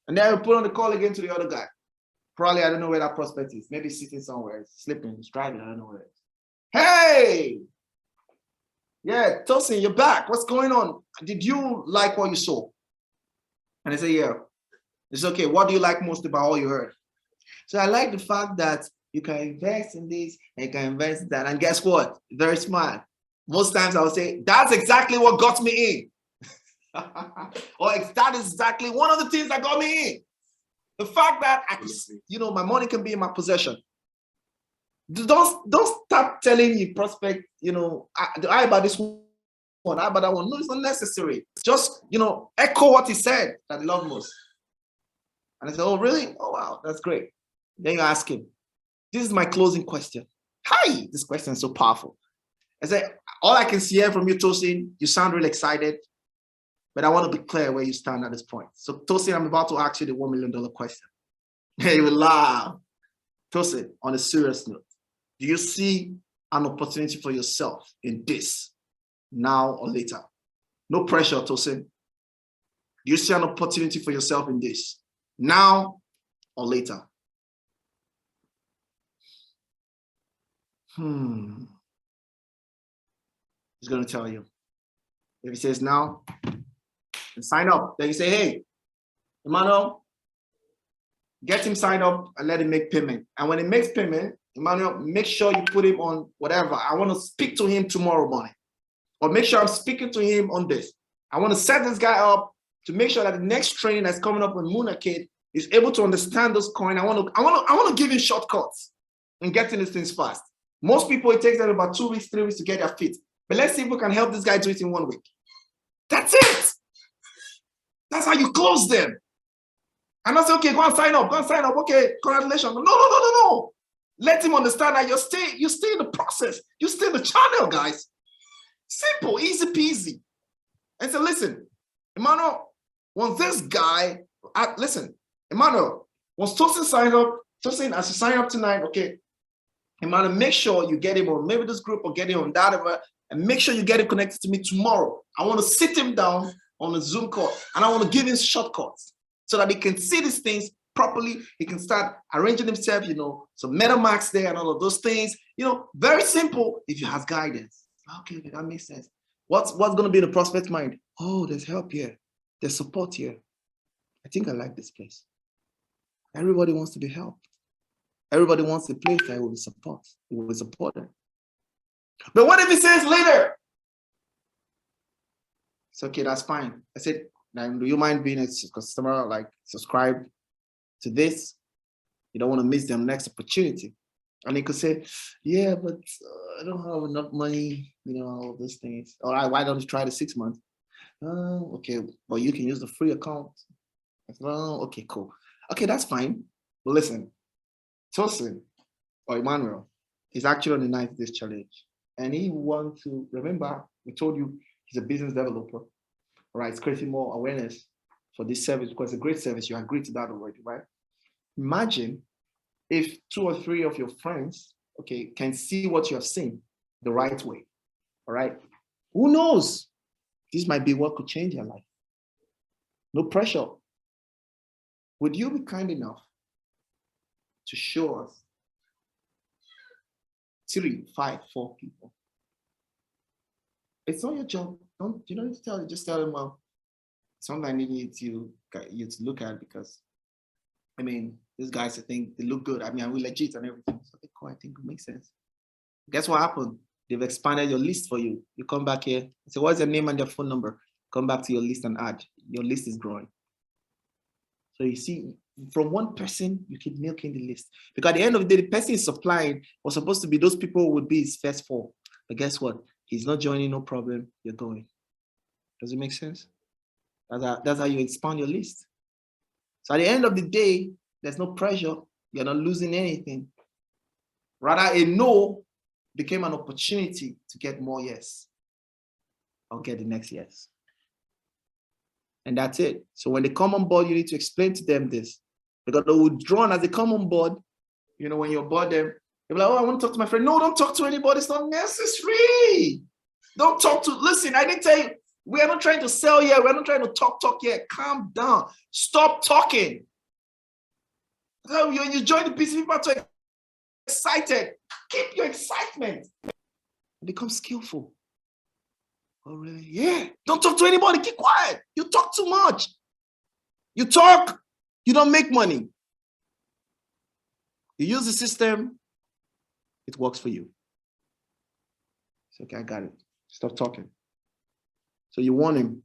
And then we put on the call again to the other guy. Probably, I don't know where that prospect is. Maybe sitting somewhere, sleeping, he's driving, I don't know where it is. Hey! Yeah, Tosin, you're back. What's going on? Did you like what you saw? And I say, yeah. It's okay. What do you like most about all you heard? So I like the fact that you can invest in this and you can invest in that. And guess what? Very smart. Most times I would say, that's exactly what got me in. Or that is exactly one of the things that got me in. The fact that my money can be in my possession. Don't start telling your prospect, I about this one, I about that one. No, it's not necessary. Just, echo what he said that he loved most. And I said, oh, really? Oh, wow, that's great. Then you ask him, this is my closing question. Hi, this question is so powerful. I said, all I can see here from you, Tosin, you sound really excited, but I want to be clear where you stand at this point. So Tosin, I'm about to ask you the $1 million question. He will laugh. Tosin, on a serious note, do you see an opportunity for yourself in this now or later? No pressure, Tosin. Do you see an opportunity for yourself in this now or later? He's going to tell you. If he says now, then sign up. Then you say, hey, Emmanuel, get him signed up and let him make payment. And when he makes payment, Emmanuel, make sure you put him on whatever. I want to speak to him tomorrow morning. Or make sure I'm speaking to him on this. I want to set this guy up to make sure that the next training that's coming up with Moonakid is able to understand those coins. I want to give him shortcuts in getting these things fast. Most people, it takes them about 2 weeks, 3 weeks to get their feet. But let's see if we can help this guy do it in 1 week. That's it. That's how you close them. And I say, okay, go and sign up. Go and sign up. Okay, congratulations. No. Let him understand that you stay in the process. You stay in the channel, guys. Simple, easy peasy. And so listen, Emmanuel, once this guy, Emmanuel, once Tosin signs up, Tosin, as you sign up tonight, okay, Emmanuel, make sure you get him on maybe this group or get him on that, and make sure you get him connected to me tomorrow. I want to sit him down on a Zoom call, and I want to give him shortcuts so that he can see these things properly. He can start arranging himself, some MetaMax there and all of those things. Very simple if you have guidance. Okay, that makes sense. What's going to be in the prospect's mind? Oh, there's help here. There's support here. I think I like this place. Everybody wants to be helped. Everybody wants a place that will support. It will support them. But what if he says later? It's okay, that's fine. I said, do you mind being a customer, like subscribe to this? You don't want to miss the next opportunity. And he could say, yeah, but I don't have enough money, all those things. All right, why don't you try the 6 months? Okay, well, you can use the free account. Oh, okay, cool. Okay, that's fine. But listen, Tosin or Emmanuel is actually on the 90 days challenge. And he wants to, remember, we told you he's a business developer, right? It's creating more awareness for this service because it's a great service. You agree to that already, right? Imagine if 2 or 3 of your friends, okay, can see what you have seen the right way, all right? Who knows? This might be what could change your life. No pressure. Would you be kind enough to show us 3, 5, 4 people? It's not your job. You don't need to tell them. Just tell them, well, something I need you to look at because, I mean, these guys, I think they look good. I mean, we legit and everything. So cool, I think it makes sense. Guess what happened? They've expanded your list for you. You come back here. So what's your name and your phone number? Come back to your list and add. Your list is growing. So you see, from one person, you keep milking the list. Because at the end of the day, the person is supplying was supposed to be those people who would be his first 4. But guess what? He's not joining, no problem. You're going. Does it make sense? That's how you expand your list. So at the end of the day, there's no pressure. You're not losing anything. Rather, a no became an opportunity to get more yes. I'll get the next yes. And that's it. So when they come on board, you need to explain to them this. Because they will drawn as they come on board, when you're board them, they'll be like, oh, I want to talk to my friend. No, don't talk to anybody. It's not necessary. Don't talk to, listen, I didn't tell you, we are not trying to sell yet. We're not trying to talk yet. Calm down. Stop talking. You join the business, people are too excited. Keep your excitement. Become skillful. Oh, really? Yeah. Don't talk to anybody. Keep quiet. You talk too much. You talk, you don't make money. You use the system, it works for you. It's okay, I got it. Stop talking. So you warn him.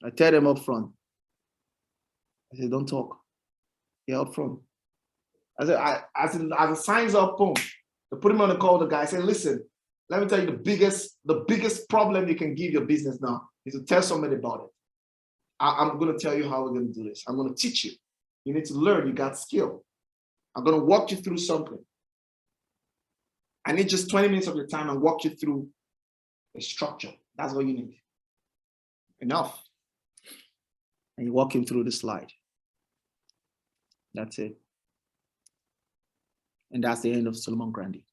I tell them up front. I say, don't talk. Yeah, up front. I said, as the signs up, boom. They put him on the call with the guy. I said, listen, let me tell you the biggest problem you can give your business now is to tell somebody about it. I'm going to tell you how we're going to do this. I'm going to teach you. You need to learn. You got skill. I'm going to walk you through something. I need just 20 minutes of your time and walk you through a structure. That's all you need. Enough. And you walk him through the slide. That's it. And that's the end of Solomon Grandi.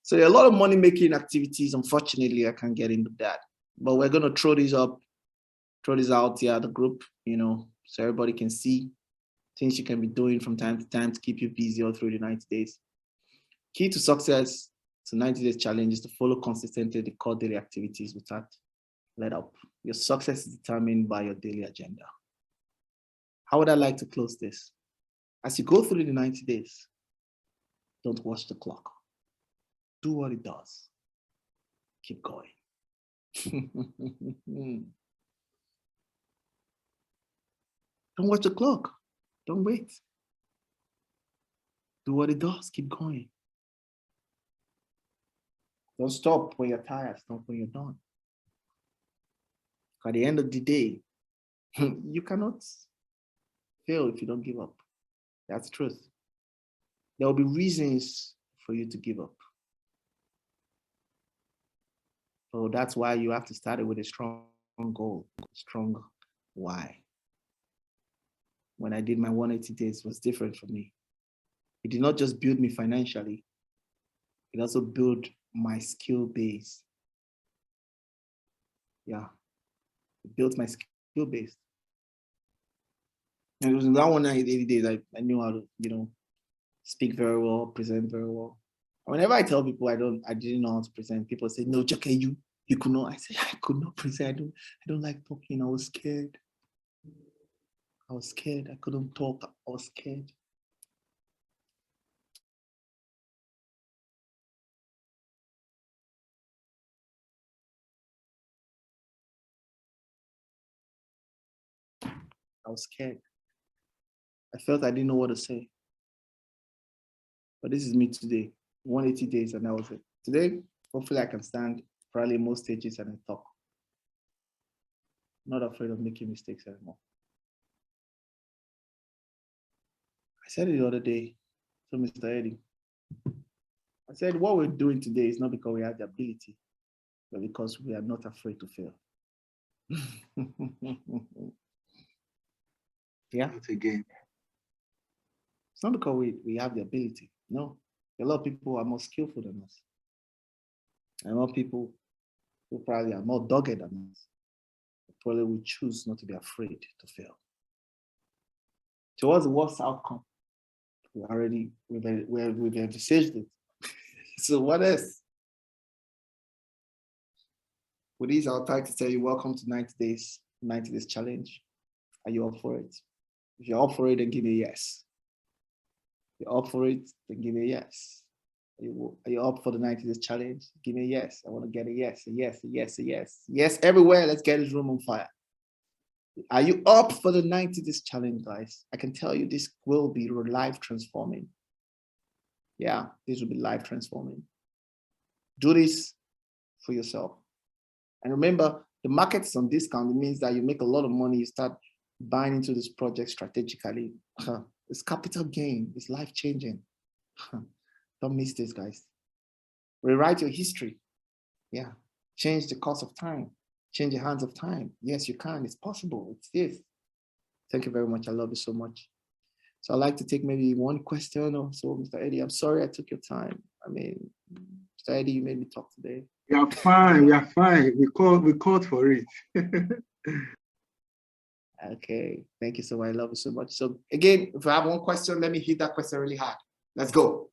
So there are a lot of money-making activities. Unfortunately, I can't get into that. But we're going to throw this out here, the group, so everybody can see things you can be doing from time to time to keep you busy all through the 90 days. Key to success to 90 days challenge is to follow consistently the core daily activities without let up. Your success is determined by your daily agenda. How would I like to close this? As you go through the 90 days, don't watch the clock. Do what it does. Keep going. Don't watch the clock. Don't wait. Do what it does. Keep going. Don't stop when you're tired. Stop when you're done. At the end of the day, you cannot fail if you don't give up. That's the truth. There will be reasons for you to give up. So that's why you have to start it with a strong goal, strong why. When I did my 180 days, it was different for me. It did not just build me financially, it also built my skill base. Yeah, it built my skill base. And it was in that 180 days I knew how to, speak very well, present very well. Whenever I tell people I didn't know how to present, people say, no, Jake, you could not. I say, I could not present. I don't like talking. I was scared. I couldn't talk. I was scared. I was scared. I felt I didn't know what to say. But this is me today, 180 days, and that was it. Today, hopefully I can stand probably most stages and talk. Not afraid of making mistakes anymore. I said it the other day to Mr. Eddie. I said, what we're doing today is not because we have the ability, but because we are not afraid to fail. Yeah. That's a game. It's not because we have the ability. No. A lot of people are more skillful than us. And a lot of people who probably are more dogged than us probably will choose not to be afraid to fail. So what's the worst outcome? We've envisaged it. So what else? With these, I'll try to tell you, welcome to 90 days challenge. Are you up for it? If you're up for it, then give me a yes. If you're up for it, then give me a yes. Are you up for the 90 days challenge? Give me a yes. I want to get a yes, a yes, a yes, a yes. Yes, everywhere. Let's get this room on fire. Are you up for the 90 days challenge, guys? I can tell you this will be life transforming. Yeah, this will be life transforming. Do this for yourself. And remember, the market is on discount. It means that you make a lot of money. You start buying into this project strategically. It's capital gain. It's life changing. Don't miss this, guys. Rewrite your history. Yeah. Change the course of time. Change the hands of time. Yes, you can. It's possible. It's this. Thank you very much. I love you so much. So I'd like to take maybe one question or so, Mr. Eddie. I'm sorry I took your time. I mean, Mr. Eddie, you made me talk today. We are fine. We are fine. We called for it. Okay. Thank you so much. I love you so much. So again, if I have one question, let me hit that question really hard. Let's go.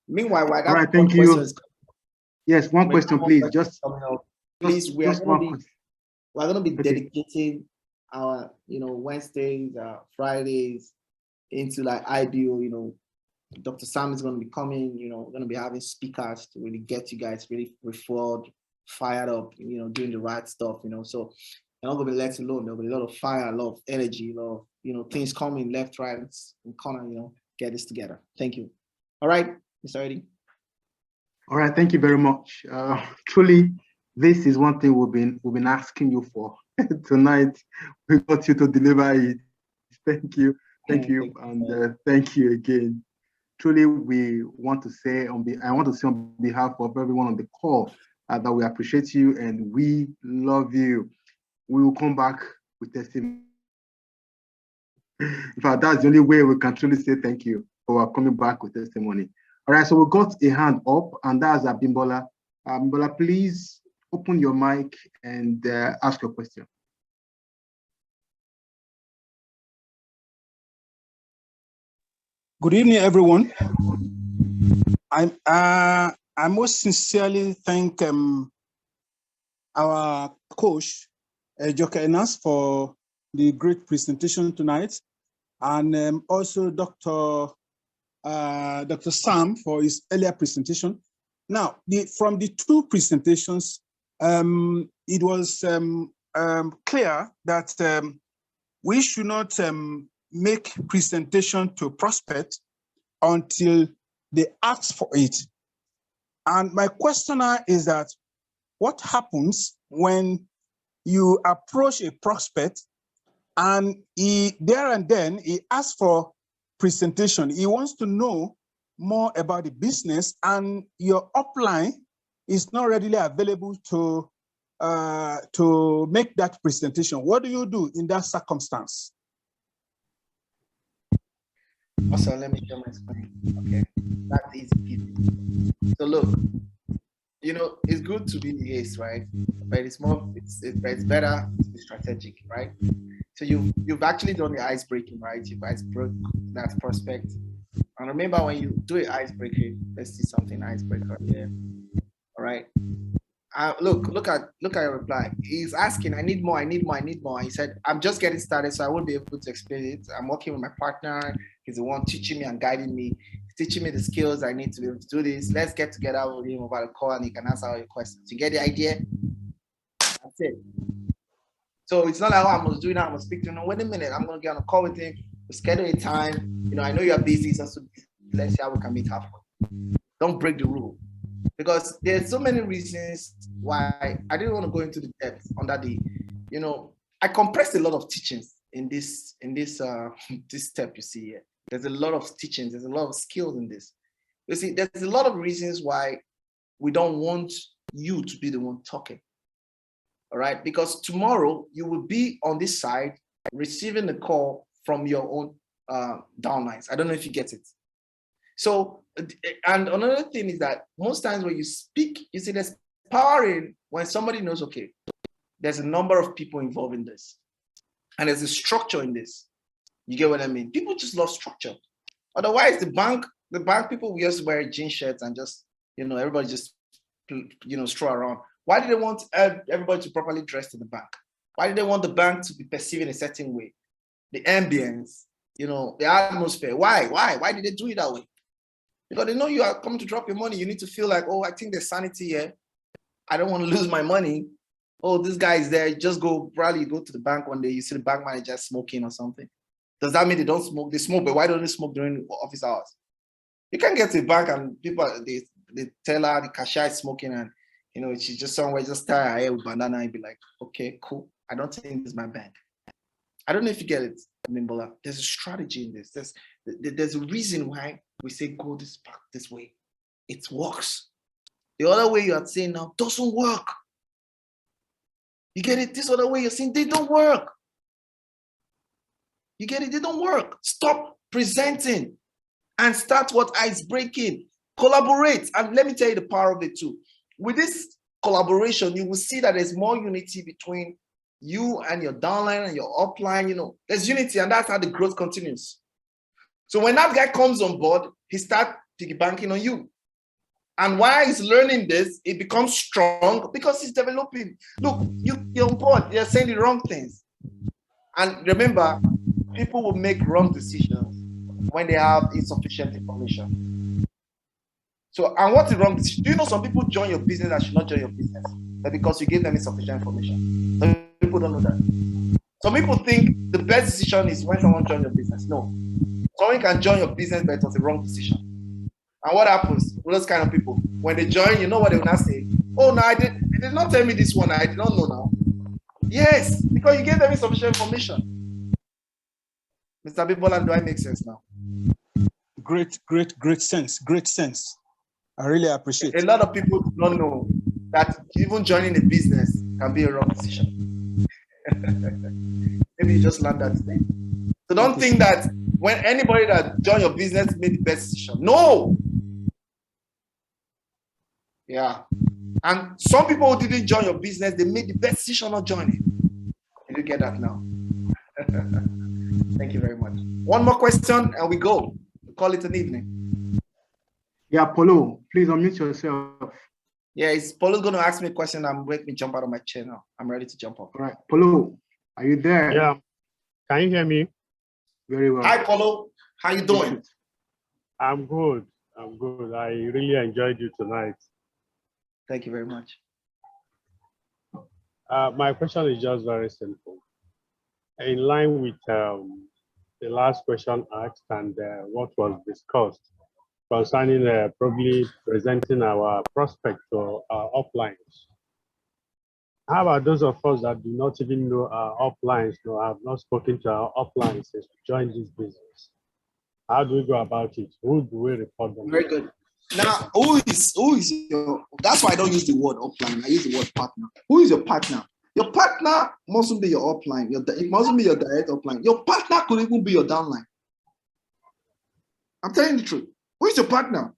Meanwhile, while all right, thank you. Yes, one question, please. Please, we're going to be dedicating our, Wednesdays, Fridays into like IBO, Dr. Sam is going to be coming, we're going to be having speakers to really get you guys really refueled, fired up, doing the right stuff, so you're not going to be let alone. There'll be a lot of fire, a lot of energy, a lot of, things coming left, right, and corner, get this together. Thank you. All right, Mr. Eddie. All right, thank you very much. Truly, this is one thing we've been asking you for tonight. We got you to deliver it. Thank you, and thank you again. Truly, we want to say I want to say on behalf of everyone on the call that we appreciate you and we love you. We will come back with testimony. In fact, that's the only way we can truly say thank you for coming back with testimony. All right, so we got a hand up, and that's Abimbola. Abimbola, please open your mic and ask your question. Good evening, everyone. I most sincerely thank our coach, Ejoke Enaks, for the great presentation tonight, and also Dr. Sam for his earlier presentation. Now, from the two presentations, it was clear that we should not make presentation to prospect until they ask for it. And my question now is that what happens when you approach a prospect and he asks for presentation? He wants to know more about the business, and your upline is not readily available to make that presentation. What do you do in that circumstance? Also, let me share my screen. Okay, that's easy. So look, it's good to be the ace, right? But it's better to be strategic, right? So you've actually done the ice breaking, right? You've ice broke that prospect. And remember, when you do an ice breaking, let's see something icebreaker here. All right. Look at your reply. He's asking, I need more. And he said, I'm just getting started, so I won't be able to explain it. I'm working with my partner. He's the one teaching me and guiding me. He's teaching me the skills I need to be able to do this. Let's get together with him over the call and he can answer all your questions. You get the idea? That's it. So it's not like, oh, I must do that, I must speak to him. No, wait a minute, I'm going to get on a call with him. schedule a time. I know you are busy, so let's see how we can meet halfway. Don't break the rule, because there's so many reasons why I didn't want to go into the depth under the, I compressed a lot of teachings in this this step you see here. There's a lot of teachings, there's a lot of skills in this. You see, there's a lot of reasons why we don't want you to be the one talking. All right, because tomorrow you will be on this side receiving the call from your own downlines. I don't know if you get it. So, and another thing is that most times when you speak, you see there's power in when somebody knows, okay, there's a number of people involved in this, and there's a structure in this. You get what I mean? People just love structure. Otherwise, the bank people will just wear jean shirts and just, everybody just, stroll around. Why do they want everybody to properly dress to the bank? Why do they want the bank to be perceived in a certain way? The ambience, the atmosphere. Why did they do it that way? Because they know you are coming to drop your money. You need to feel like, oh, I think there's sanity here. I don't want to lose my money. Oh, this guy is there. Just probably go to the bank one day. You see the bank manager smoking or something. Does that mean they don't smoke? They smoke, but why don't they smoke during office hours? You can get to the bank and people, they tell her the cashier is smoking, and she's just somewhere, just tie her hair with banana and be like, okay, cool. I don't think this is my bank. I don't know if you get it, Nimbola. There's a strategy in this. There's a reason why we say go this way. It works. The other way you are saying now doesn't work. You get it? This other way you're saying they don't work. You get it? They don't work. Stop presenting and start what ice breaking. Collaborate. And let me tell you the power of it too. With this collaboration, you will see that there's more unity between you and your downline and your upline. There's unity, and that's how the growth continues. So when that guy comes on board, he starts piggybanking on you. And while he's learning this, it becomes strong because he's developing. Look, you're on board. You're saying the wrong things. And remember, people will make wrong decisions when they have insufficient information. So, and what's the wrong decision? Do you know some people join your business that should not join your business? But because you gave them insufficient information. Some people don't know that. Some people think the best decision is when someone joins your business. No. Someone can join your business, but it was the wrong decision. And what happens with those kind of people? When they join, you know what they will not say? Oh, no, they did not tell me this one. I did not know now. Yes, because you gave them insufficient information. Mr. Bibola, do I make sense now? Great sense. Great sense. I really appreciate it. A lot of people don't know that even joining a business can be a wrong decision. Maybe you just learned that today. So don't think that when anybody that joined your business made the best decision. No. Yeah. And some people who didn't join your business, they made the best decision not joining. Did you get that now? Thank you very much. One more question and we go. We'll call it an evening. Yeah, Polo, please unmute yourself. Yeah, Polo's going to ask me a question and make me jump out of my chair now. I'm ready to jump up. All right, Polo, are you there? Yeah. Can you hear me? Very well. Hi, Polo. How you doing? I'm good. I really enjoyed you tonight. Thank you very much. My question is just very simple. In line with the last question asked and what was discussed concerning probably presenting our prospect or our uplines. How about those of us that do not even know our uplines, have not spoken to our uplines since we joined this business? How do we go about it? Who do we report them? Very good. Now, who is your, that's why I don't use the word upline, I use the word partner. Who is your partner? Your partner mustn't be your upline. It mustn't be your direct upline. Your partner could even be your downline. I'm telling you the truth. Who is your partner?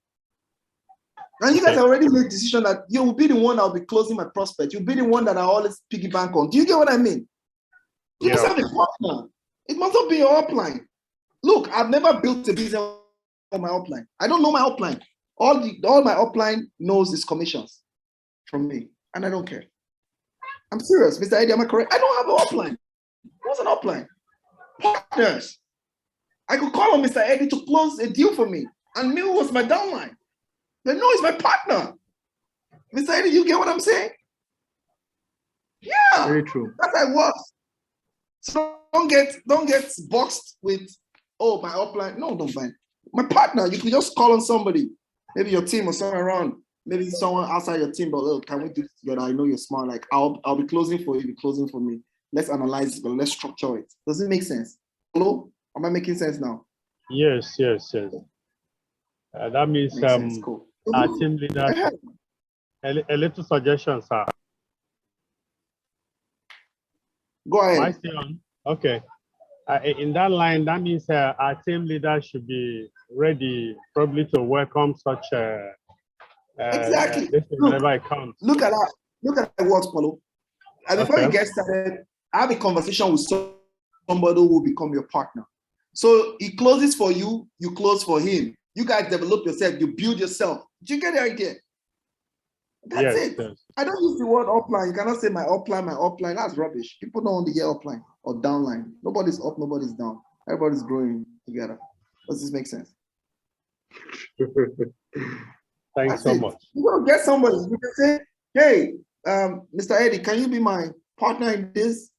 And you guys already made a decision that you will be the one that will be closing my prospect. You'll be the one that I always piggyback on. Do you get what I mean? You must have a partner. It must not be your upline. Look, I've never built a business on my upline. I don't know my upline. All my upline knows is commissions from me, and I don't care. I'm serious, Mr. Eddie, am I correct? I don't have an upline. What's an upline? Partners. I could call on Mr. Eddie to close a deal for me, and me was my downline. They know he's my partner. Mr. Eddie, you get what I'm saying? Yeah. Very true. That's how it works. So don't get boxed with oh, my upline. No, don't mind. My partner, you can just call on somebody, maybe your team or someone around, maybe someone outside your team, but look, can we do this together? I know you're smart. Like, I'll be closing for you, be closing for me. Let's analyze it, but let's structure it. Does it make sense? Hello? Am I making sense now? Yes. That means Makes sense. Cool. our team leader, a little suggestion, sir. Go Am I ahead. still on? Okay. In that line, that means our team leader should be ready probably to welcome such Exactly. this whenever it comes. Look at that. Look at that works, Paulo. And before you get started, I have a conversation with somebody who will become your partner. So he closes for you, you close for him. You guys develop yourself, you build yourself. Do you get the idea? That's it. Yes. I don't use the word upline. You cannot say my upline. That's rubbish. People don't want to hear upline or downline. Nobody's up, nobody's down. Everybody's growing together. Does this make sense? Thanks so much. You're going to get somebody. You can say, hey, Mr. Eddie, can you be my partner in this?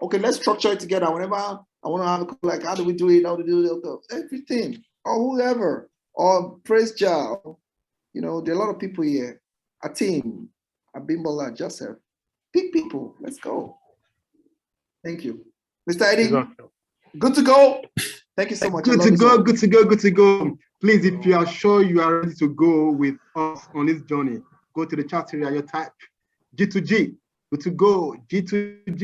Okay, let's structure it together. Whenever I want to have a, like, how do we do it? How do we do it? Everything, or whoever, or praise Jah. You know, there are a lot of people here. A team, Abimbola, Joseph. Big people. Let's go. Thank you. Mr. Eddie, good to go. Thank you so much. Good to go. Please, if you are sure you are ready to go with us on this journey, go to the chat area, you type G2G. Good to go, G2G.